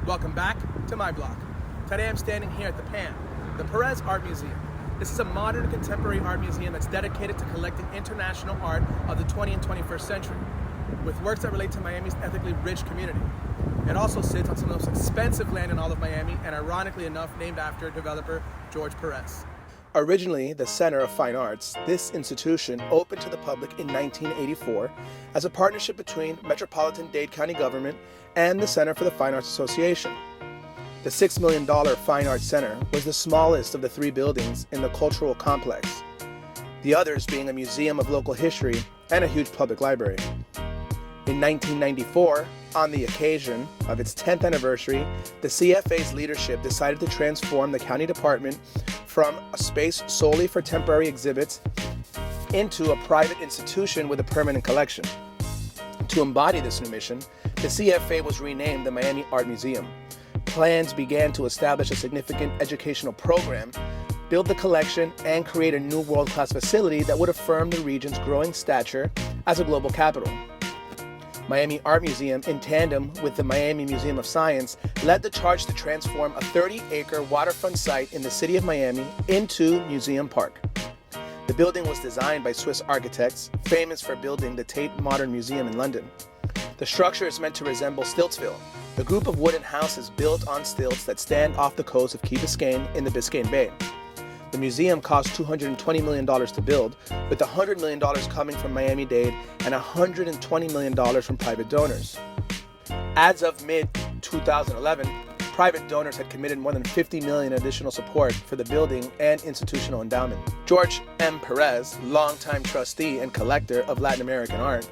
Welcome back to my blog. Today I'm standing here at the PAMM, the Perez Art Museum. This is a modern and contemporary art museum that's dedicated to collecting international art of the 20th and 21st century, with works that relate to Miami's ethically rich community. It also sits on some of the most expensive land in all of Miami, and ironically enough, named after developer George Perez. Originally the Center of Fine Arts, this institution opened to the public in 1984 as a partnership between Metropolitan-Dade County government and the Center for the Fine Arts Association. The $6 million Fine Arts Center was the smallest of the three buildings in the cultural complex, the others being a museum of local history and a huge public library. In 1994, on the occasion of its 10th anniversary, the CFA's leadership decided to transform the county department from a space solely for temporary exhibits into a private institution with a permanent collection. To embody this new mission, the CFA was renamed the Miami Art Museum. Plans began to establish a significant educational program, build the collection, and create a new world-class facility that would affirm the region's growing stature as a global capital. Miami Art Museum, in tandem with the Miami Museum of Science, led the charge to transform a 30-acre waterfront site in the city of Miami into Museum Park. The building was designed by Swiss architects, famous for building the Tate Modern Museum in London. The structure is meant to resemble Stiltsville, a group of wooden houses built on stilts that stand off the coast of Key Biscayne in the Biscayne Bay. The museum cost $220 million to build, with $100 million coming from Miami-Dade and $120 million from private donors. As of mid-2011, private donors had committed more than $50 million additional support for the building and institutional endowment. George M. Perez, longtime trustee and collector of Latin American art,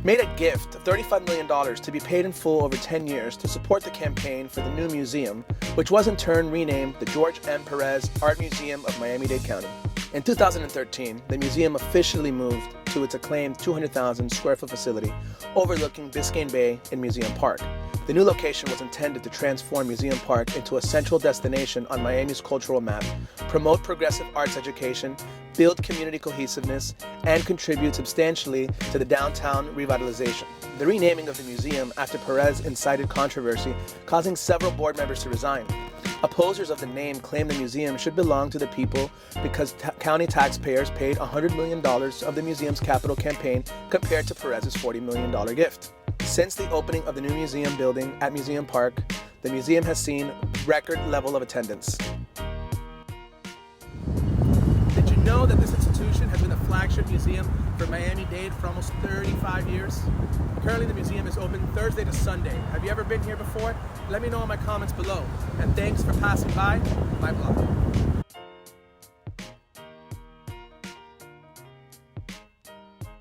made a gift of $35 million to be paid in full over 10 years to support the campaign for the new museum, which was in turn renamed the George M. Perez Art Museum of Miami-Dade County. In 2013, the museum officially moved to its acclaimed 200,000 square foot facility overlooking Biscayne Bay in Museum Park. The new location was intended to transform Museum Park into a central destination on Miami's cultural map, promote progressive arts education, build community cohesiveness, and contribute substantially to the downtown revitalization. The renaming of the museum after Perez incited controversy, causing several board members to resign. Opposers of the name claim the museum should belong to the people because county taxpayers paid $100 million of the museum's capital campaign compared to Perez's $40 million gift. Since the opening of the new museum building at Museum Park, the museum has seen record level of attendance. Did you know that this institution has been the flagship museum for Miami-Dade for almost 35 years? Currently the museum is open Thursday to Sunday. Have you ever been here before? Let me know in my comments below. And thanks for passing by my blog.